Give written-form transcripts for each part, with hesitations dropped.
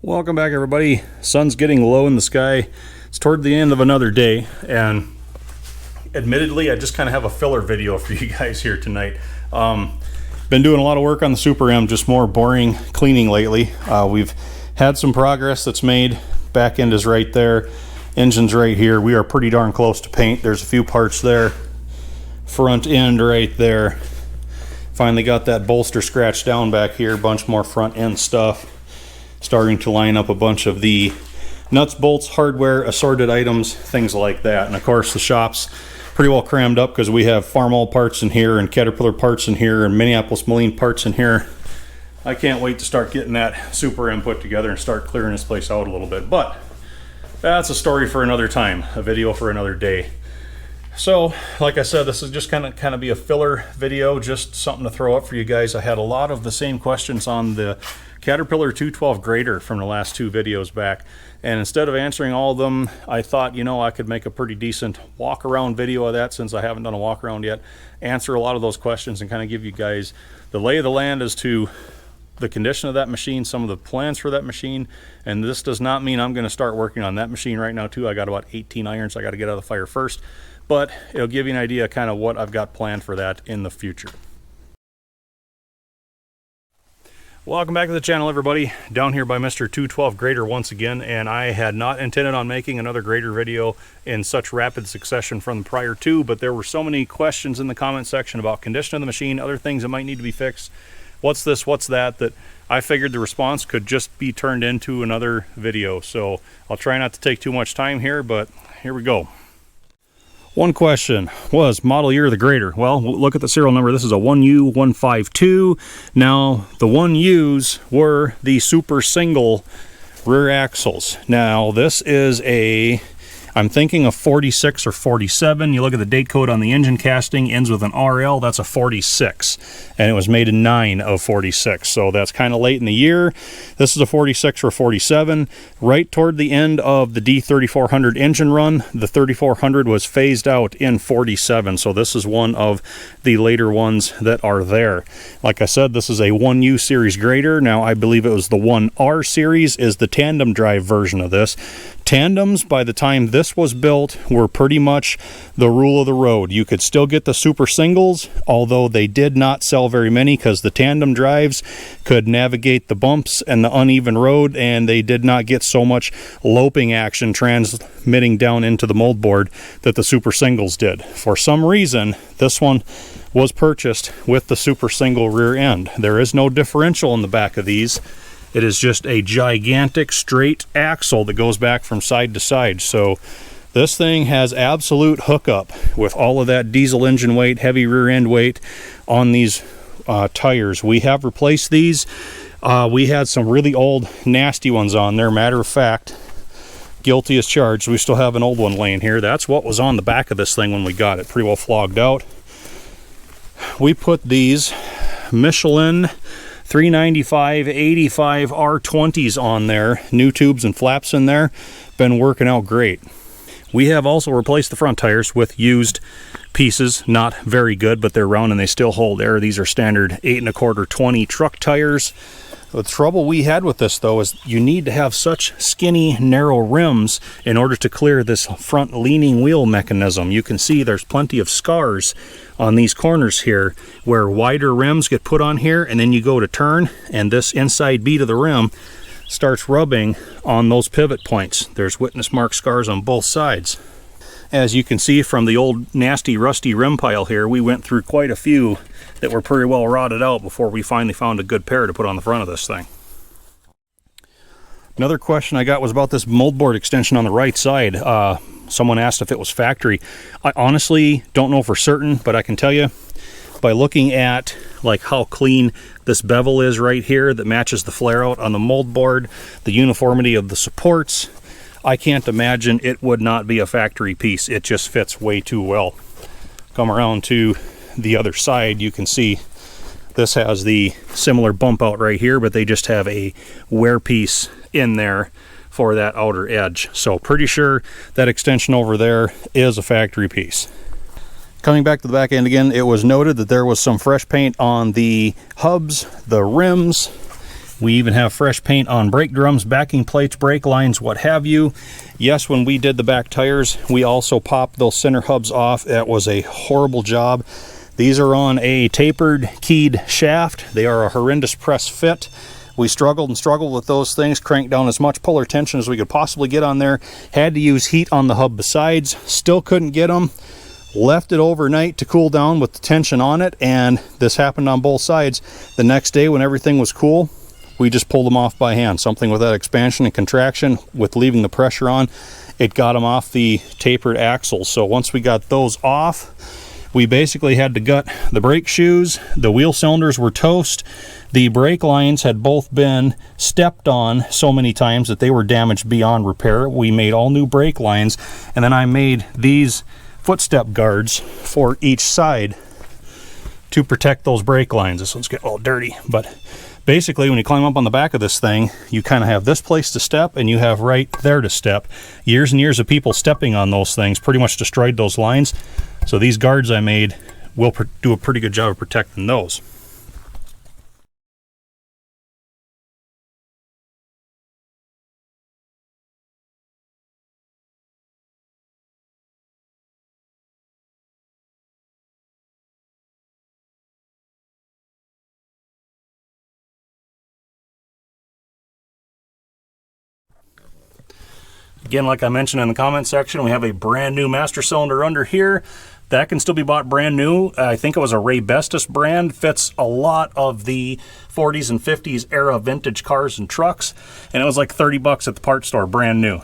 Welcome back, everybody. Sun's getting low in the sky. It's toward the end of another day, and admittedly I just kind of have a filler video for you guys here tonight. Been doing a lot of work on the Super M, just more boring cleaning lately. We've had some progress that's made. Back end is right there, engine's right here. We are pretty darn close to paint. There's a few parts there. Front end right there. Finally got that bolster scratched down back here. Bunch more front end stuff. Starting to line up a bunch of the nuts, bolts, hardware, assorted items, things like that. And of course the shop's pretty well crammed up because we have Farmall parts in here and Caterpillar parts in here and Minneapolis Moline parts in here. I can't wait to start getting that Super M put together and start clearing this place out a little bit. But that's a story for another time, a video for another day. So, like I said, this is just kind of be a filler video, just something to throw up for you guys. I had a lot of the same questions on the Caterpillar 212 grader from the last two videos back, and instead of answering all of them, I thought, you know, I could make a pretty decent walk around video of that, since I haven't done a walk around yet, answer a lot of those questions and kind of give you guys the lay of the land as to the condition of that machine, some of the plans for that machine. And this does not mean I'm going to start working on that machine right now too. I got about 18 irons I got to get out of the fire first, but it'll give you an idea kind of what I've got planned for that in the future. Welcome back to the channel, everybody. Down here by Mr. 212 Grader once again, and I had not intended on making another grader video in such rapid succession from the prior two, but there were so many questions in the comment section about condition of the machine, other things that might need to be fixed, what's this, what's that, that I figured the response could just be turned into another video. So I'll try not to take too much time here, but here we go. One question was model year of the grader. Well, look at the serial number. This is a 1U152. Now, the 1Us were the super single rear axles. Now, this is a, I'm thinking a 46 or 47. You look at the date code on the engine casting, ends with an RL. That's a 46, and it was made in 9 of 46. So that's kind of late in the year. This is a 46 or 47. Right toward the end of the D3400 engine run, the 3400 was phased out in 47. So this is one of the later ones that are there. Like I said, this is a 1U series grader. Now, I believe it was the 1R series is the tandem drive version of this. Tandems, by the time this was built, were pretty much the rule of the road. You could still get the super singles, although they did not sell very many because the tandem drives could navigate the bumps and the uneven road, and they did not get so much loping action transmitting down into the moldboard that the super singles did. For some reason, this one was purchased with the super single rear end. There is no differential in the back of these. It is just a gigantic straight axle that goes back from side to side. So this thing has absolute hookup with all of that diesel engine weight, heavy rear end weight on these tires. We have replaced these. We had some really old nasty ones on there. Matter of fact, guilty as charged. We still have an old one laying here. That's what was on the back of this thing when we got it. Pretty well flogged out. We put these Michelin 395 85 R20s on there, new tubes and flaps in there. Been working out great. We have also replaced the front tires with used pieces, not very good, but they're round and they still hold air. These are standard 8 1/4 20 truck tires. The trouble we had with this, though, is you need to have such skinny, narrow rims in order to clear this front leaning wheel mechanism. You can see there's plenty of scars on these corners here where wider rims get put on here, and then you go to turn, and this inside bead of the rim starts rubbing on those pivot points. There's witness mark scars on both sides. As you can see from the old nasty rusty rim pile here, we went through quite a few that were pretty well rotted out before we finally found a good pair to put on the front of this thing. Another question I got was about this moldboard extension on the right side. Someone asked if it was factory. I honestly don't know for certain, but I can tell you by looking at like how clean this bevel is right here that matches the flare out on the moldboard, the uniformity of the supports, I can't imagine it would not be a factory piece. It just fits way too well. Come around to the other side, you can see this has the similar bump out right here, but they just have a wear piece in there for that outer edge. So pretty sure that extension over there is a factory piece. Coming back to the back end again, it was noted that there was some fresh paint on the hubs, the rims, We even have fresh paint on brake drums, backing plates, brake lines, what have you. Yes, when we did the back tires, we also popped those center hubs off. That was a horrible job. These are on a tapered keyed shaft. They are a horrendous press fit. We struggled and struggled with those things, cranked down as much puller tension as we could possibly get on there. Had to use heat on the hub besides. Still couldn't get them. Left it overnight to cool down with the tension on it, and this happened on both sides. The next day when everything was cool, we just pulled them off by hand. Something with that expansion and contraction with leaving the pressure on, it got them off the tapered axles. So once we got those off, we basically had to gut the brake shoes. The wheel cylinders were toast. The brake lines had both been stepped on so many times that they were damaged beyond repair. We made all new brake lines, and then I made these footstep guards for each side to protect those brake lines. This one's getting all dirty, but basically when you climb up on the back of this thing, you kind of have this place to step and you have right there to step. Years and years of people stepping on those things pretty much destroyed those lines. So these guards I made will do a pretty good job of protecting those. Again, like I mentioned in the comment section, we have a brand new master cylinder under here. That can still be bought brand new. I think it was a Ray Bestis brand. Fits a lot of the 40s and 50s era vintage cars and trucks. And it was like 30 bucks at the parts store, brand new.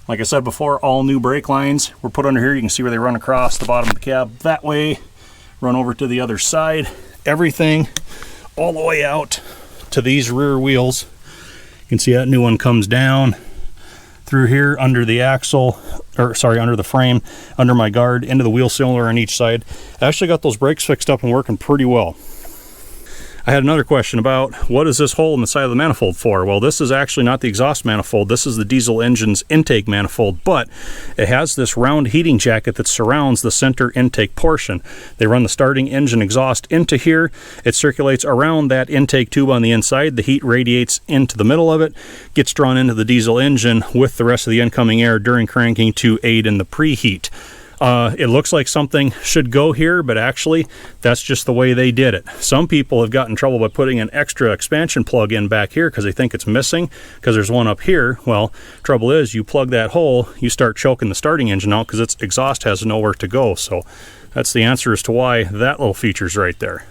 Like I said before, all new brake lines were put under here. You can see where they run across the bottom of the cab that way, run over to the other side. Everything all the way out to these rear wheels. You can see that new one comes down through here under the axle, or sorry, under the frame, under my guard, into the wheel cylinder on each side. I actually got those brakes fixed up and working pretty well. I had another question about what is this hole in the side of the manifold for? Well, this is actually not the exhaust manifold. This is the diesel engine's intake manifold, but it has this round heating jacket that surrounds the center intake portion. They run the starting engine exhaust into here. It circulates around that intake tube on the inside. The heat radiates into the middle of it, gets drawn into the diesel engine with the rest of the incoming air during cranking to aid in the preheat. It looks like something should go here, but actually that's just the way they did it. Some people have gotten in trouble by putting an extra expansion plug in back here because they think it's missing because there's one up here. Well, trouble is you plug that hole, you start choking the starting engine out because its exhaust has nowhere to go. So that's the answer as to why that little feature's right there.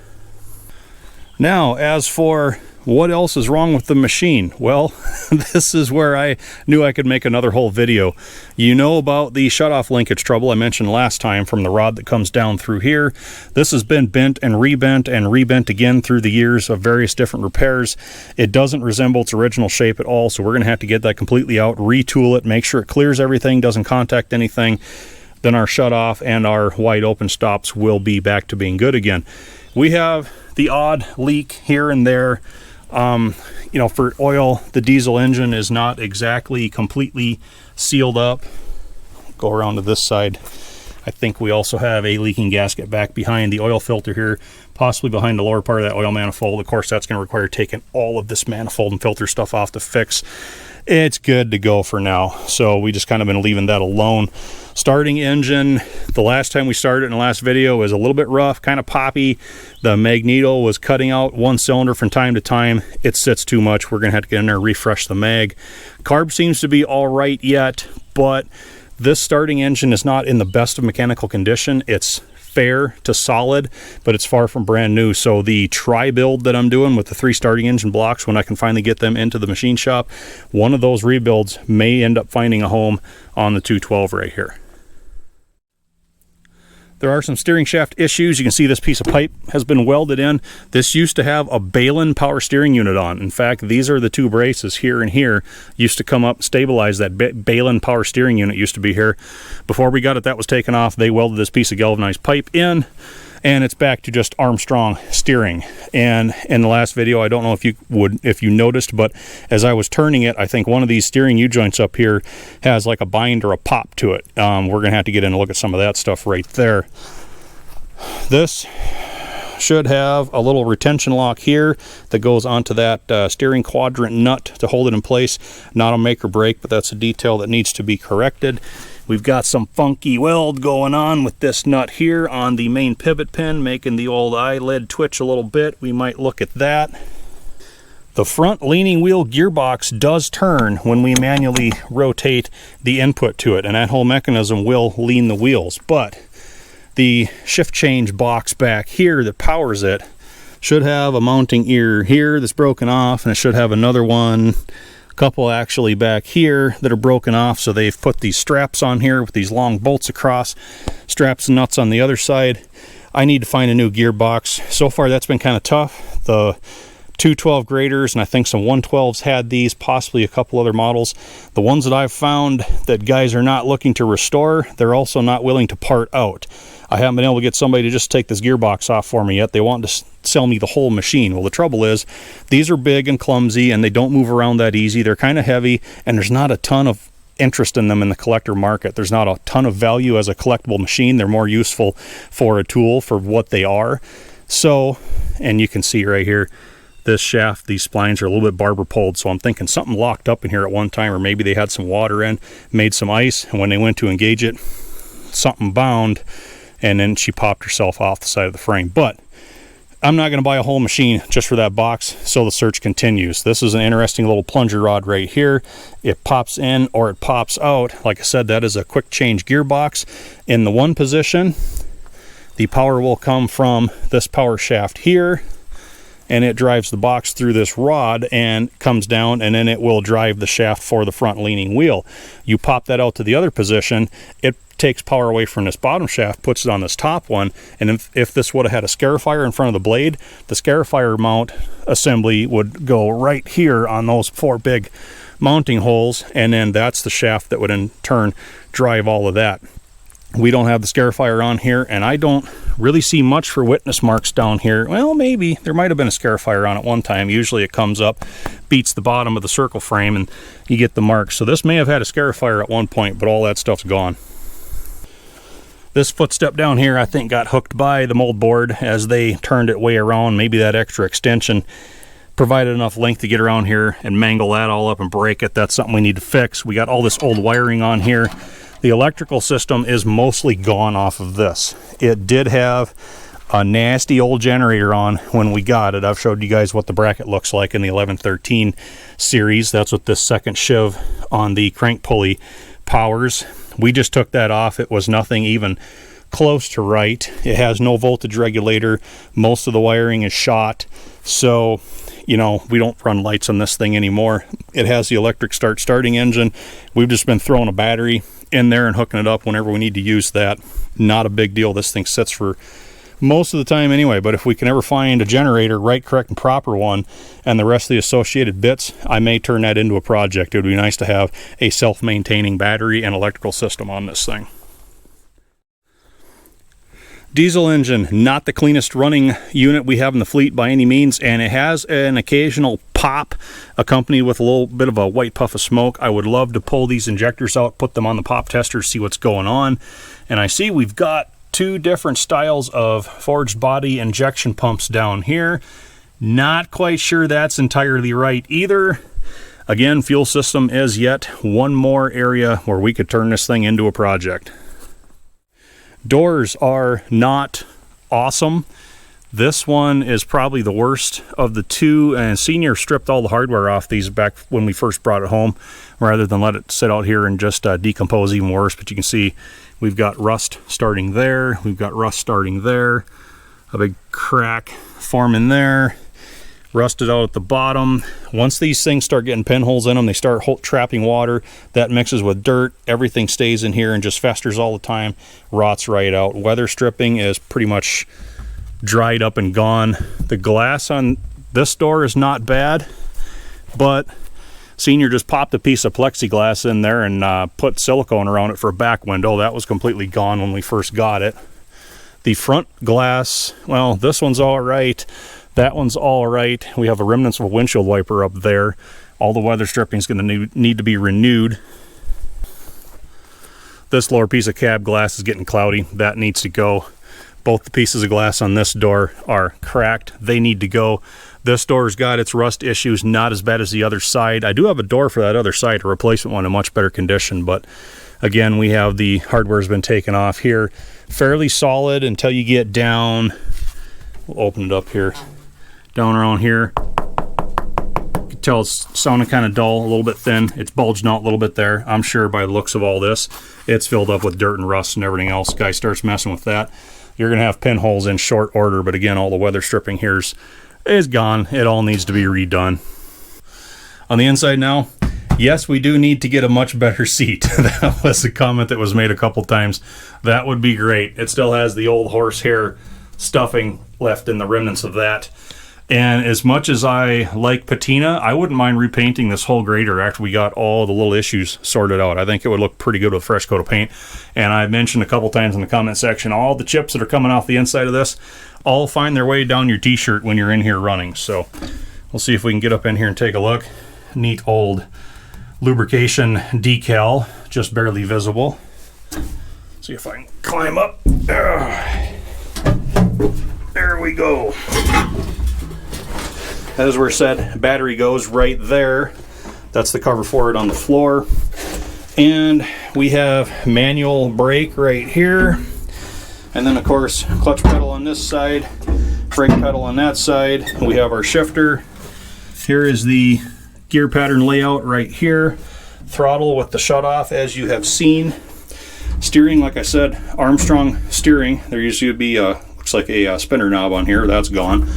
Now, as for what else is wrong with the machine? Well, this is where I knew I could make another whole video. You know about the shutoff linkage trouble I mentioned last time from the rod that comes down through here. This has been bent and rebent again through the years of various different repairs. It doesn't resemble its original shape at all, so we're going to have to get that completely out, retool it, make sure it clears everything, doesn't contact anything. Then our shutoff and our wide open stops will be back to being good again. We have the odd leak here and there. You know, for oil, the diesel engine is not exactly completely sealed up. Go around to this side. I think we also have a leaking gasket back behind the oil filter here, possibly behind the lower part of that oil manifold. Of course, that's going to require taking all of this manifold and filter stuff off to fix. It's good to go for now, so we just kind of been leaving that alone. Starting engine, the last time we started in the last video, was a little bit rough, kind of poppy. The magneto was cutting out one cylinder from time to time. It sits too much. We're going to have to get in there and refresh the mag. Carb seems to be all right yet, but this starting engine is not in the best of mechanical condition. It's fair to solid, but it's far from brand new. So the try build that I'm doing with the 3 starting engine blocks, when I can finally get them into the machine shop, one of those rebuilds may end up finding a home on the 212 right here. There are some steering shaft issues. You can see this piece of pipe has been welded in. This used to have a Balin power steering unit on. In fact, these are the 2 braces here and here. Used to come up, stabilize that Balin power steering unit used to be here. Before we got it, that was taken off. They welded this piece of galvanized pipe in. and it's back to just Armstrong steering. And in the last video, I don't know if you noticed, but as I was turning it, I think one of these steering U-joints up here has like a bind or a pop to it. We're gonna have to get in and look at some of that stuff right there. This should have a little retention lock here that goes onto that steering quadrant nut to hold it in place. Not a make or break, but that's a detail that needs to be corrected. We've got some funky weld going on with this nut here on the main pivot pin, making the old eyelid twitch a little bit. We might look at that. The front leaning wheel gearbox does turn when we manually rotate the input to it, and that whole mechanism will lean the wheels, but the shift change box back here that powers it should have a mounting ear here that's broken off, and it should have another one, a couple actually back here that are broken off. So they've put these straps on here with these long bolts across, straps and nuts on the other side. I need to find a new gearbox. So far that's been kind of tough. The 212 graders and I think some 112s had these, possibly a couple other models. The ones that I've found that guys are not looking to restore, they're also not willing to part out. I haven't been able to get somebody to just take this gearbox off for me yet. They want to sell me the whole machine. Well, the trouble is these are big and clumsy and they don't move around that easy. They're kind of heavy and there's not a ton of interest in them in the collector market. There's not a ton of value as a collectible machine. They're more useful for a tool for what they are. So, and you can see right here, this shaft, these splines are a little bit barber poled, so I'm thinking something locked up in here at one time, or maybe they had some water in, made some ice, and when they went to engage it, something bound, and then she popped herself off the side of the frame. But I'm not going to buy a whole machine just for that box, so the search continues. This is an interesting little plunger rod right here. It pops in or it pops out. Like I said, that is a quick change gearbox. In the one position, the power will come from this power shaft here, and it drives the box through this rod and comes down, and then it will drive the shaft for the front leaning wheel. You pop that out to the other position, it takes power away from this bottom shaft, puts it on this top one, and if this would have had a scarifier in front of the blade, the scarifier mount assembly would go right here on those 4 big mounting holes, and then that's the shaft that would in turn drive all of that. We don't have the scarifier on here, and I don't really see much for witness marks down here. Well, maybe there might have been a scarifier on at one time. Usually it comes up, beats the bottom of the circle frame, and you get the marks. So this may have had a scarifier at one point, but all that stuff's gone. This footstep down here I think got hooked by the Moldboard as they turned it way around. Maybe that extra extension provided enough length to get around here and mangle that all up and break it. That's something we need to fix. We got all this old wiring on here. The electrical system is mostly gone off of this. It did have a nasty old generator on when we got it. I've showed you guys what the bracket looks like in the 1113 series. That's what this second sheave on the crank pulley powers. We just took that off. It was nothing even close to right. It has no voltage regulator. Most of the wiring is shot. So, you know, we don't run lights on this thing anymore. It has the electric starting engine. We've just been throwing a battery in there and hooking it up whenever we need to use that. Not a big deal. This thing sits for most of the time anyway, but if we can ever find a generator, right, correct, and proper one, and the rest of the associated bits, I may turn that into a project. It would be nice to have a self-maintaining battery and electrical system on this thing. Diesel engine, not the cleanest running unit we have in the fleet by any means, and it has an occasional pop accompanied with a little bit of a white puff of smoke. I would love to pull these injectors out, put them on the pop tester, see what's going on. And I see we've got 2 different styles of forged body injection pumps down here. Not quite sure that's entirely right either. Again, fuel system is yet one more area where we could turn this thing into a project. Doors are not awesome. This one is probably the worst of the 2, and Senior stripped all the hardware off these back when we first brought it home rather than let it sit out here and just decompose even worse. But you can see we've got rust starting there, we've got rust starting there, a big crack forming there, rusted out at the bottom. Once these things start getting pinholes in them, they start trapping water. That mixes with dirt. Everything stays in here and just festers all the time, rots right out. Weather stripping is pretty much dried up and gone. The glass on this door is not bad, but Senior just popped a piece of plexiglass in there and put silicone around it for a back window. That was completely gone when we first got it. The front glass, well, this one's all right. That one's all right. We have a remnants of a windshield wiper up there. All the weather stripping is going to need to be renewed. This lower piece of cab glass is getting cloudy. That needs to go. Both the pieces of glass on this door are cracked. They need to go. This door's got its rust issues, not as bad as the other side. I do have a door for that other side, a replacement one in much better condition, but again, we have the hardware's been taken off here. Fairly solid until you get down. We'll open it up here. Down around here. You can tell it's sounding kind of dull, a little bit thin. It's bulging out a little bit there. I'm sure by the looks of all this, it's filled up with dirt and rust and everything else. Guy starts messing with that, you're going to have pinholes in short order, but again, all the weather stripping here is gone. It all needs to be redone. On the inside now, yes, we do need to get a much better seat. That was a comment that was made a couple times. That would be great. It still has the old horsehair stuffing left in the remnants of that. And as much as I like patina, I wouldn't mind repainting this whole grader after we got all the little issues sorted out. I think it would look pretty good with a fresh coat of paint. And I mentioned a couple times in the comment section, all the chips that are coming off the inside of this all find their way down your t-shirt when you're in here running. So we'll see if we can get up in here and take a look. Neat old lubrication decal, just barely visible. See if I can climb up. There we go. As we said, battery goes right there. That's the cover for it on the floor. And we have manual brake right here. And then of course, clutch pedal on this side, brake pedal on that side. We have our shifter. Here is the gear pattern layout right here. Throttle with the shutoff, as you have seen. Steering, like I said, Armstrong steering. There usually would be looks like a spinner knob on here. That's gone.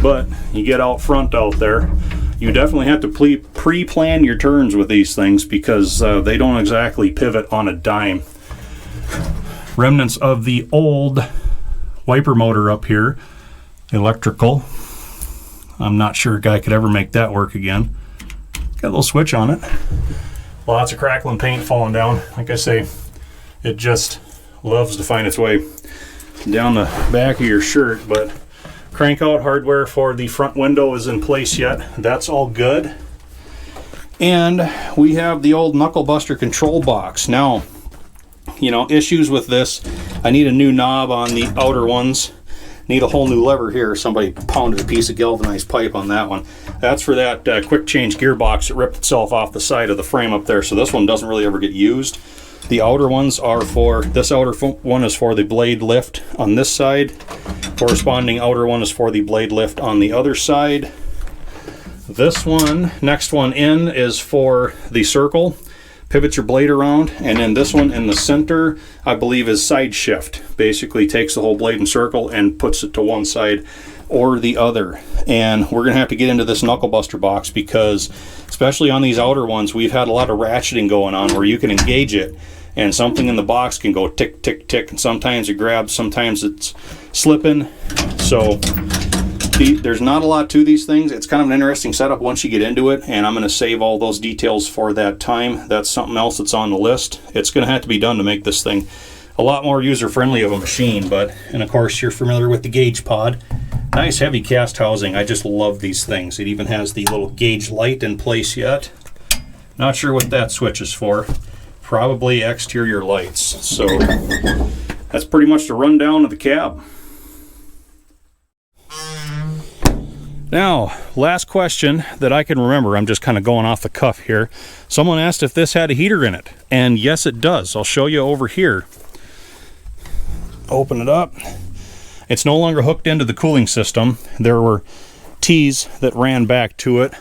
But you get out front out there, you definitely have to pre-plan your turns with these things because they don't exactly pivot on a dime. Remnants of the old wiper motor up here, electrical. I'm not sure a guy could ever make that work again. Got a little switch on it. Lots of crackling paint falling down. Like I say, it just loves to find its way down the back of your shirt, but crank out hardware for the front window is in place yet. That's all good. And we have the old knuckle buster control box. Now, you know, issues with this. I need a new knob on the outer ones. Need a whole new lever here. Somebody pounded a piece of galvanized pipe on that one. That's for that quick change gearbox that ripped itself off the side of the frame up there. So this one doesn't really ever get used. The outer ones are for, this outer one is for the blade lift on this side. Corresponding outer one is for the blade lift on the other side. This one, next one in, is for the circle. Pivot your blade around, and then this one in the center, I believe, is side shift. Basically takes the whole blade and circle and puts it to one side or the other. And we're gonna have to get into this knuckle buster box because, especially on these outer ones, we've had a lot of ratcheting going on where you can engage it and something in the box can go tick, tick, tick, and sometimes it grabs, sometimes it's slipping. So there's not a lot to these things. It's kind of an interesting setup once you get into it, and I'm going to save all those details for that time. That's something else that's on the list. It's going to have to be done to make this thing a lot more user-friendly of a machine. But, and of course, you're familiar with the gauge pod. Nice heavy cast housing. I just love these things. It even has the little gauge light in place yet. Not sure what that switch is for. Probably exterior lights. So that's pretty much the rundown of the cab. Now, last question that I can remember, I'm just kind of going off the cuff here. Someone asked if this had a heater in it, and yes it does. I'll show you over here. Open it up. It's no longer hooked into the cooling system. There were T's that ran back to it.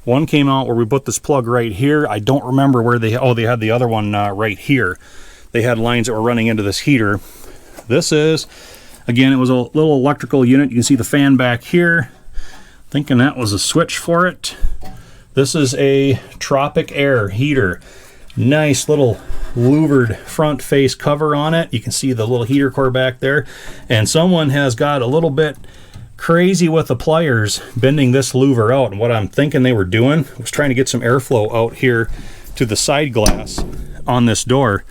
One came out where we put this plug right here. I don't remember where they had the other one right here. They had lines that were running into this heater. This is, again, it was a little electrical unit. You can see the fan back here. Thinking that was a switch for it. This is a Tropic Air heater. Nice little louvered front face cover on it. You can see the little heater core back there. And someone has got a little bit crazy with the pliers bending this louver out. And what I'm thinking they were doing was trying to get some airflow out here to the side glass on this door.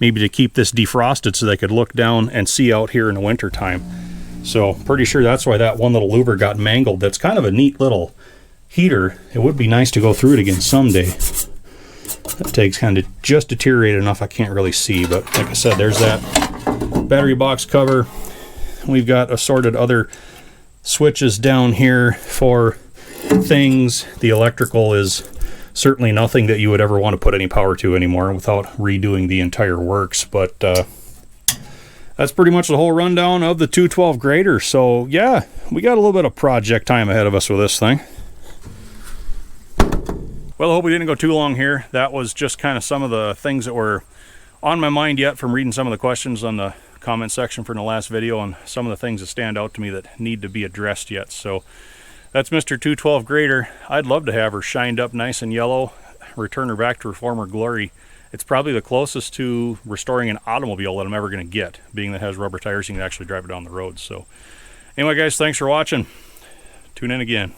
maybe to keep this defrosted so they could look down and see out here in the winter time. So pretty sure that's why that one little louver got mangled. That's kind of a neat little heater. It would be nice to go through it again someday. That take's kind of just deteriorated enough I can't really see, but like I said, there's that battery box cover. We've got assorted other switches down here for things. The electrical is certainly nothing that you would ever want to put any power to anymore without redoing the entire works, but that's pretty much the whole rundown of the 212 grader. So yeah, we got a little bit of project time ahead of us with this thing. Well, I hope we didn't go too long here. That was just kind of some of the things that were on my mind yet from reading some of the questions on the comment section from the last video, and some of the things that stand out to me that need to be addressed yet. So that's Mr. 212 grader. I'd love to have her shined up nice and yellow, return her back to her former glory. It's probably the closest to restoring an automobile that I'm ever going to get, being that it has rubber tires, you can actually drive it down the road. So anyway guys, thanks for watching. Tune in again.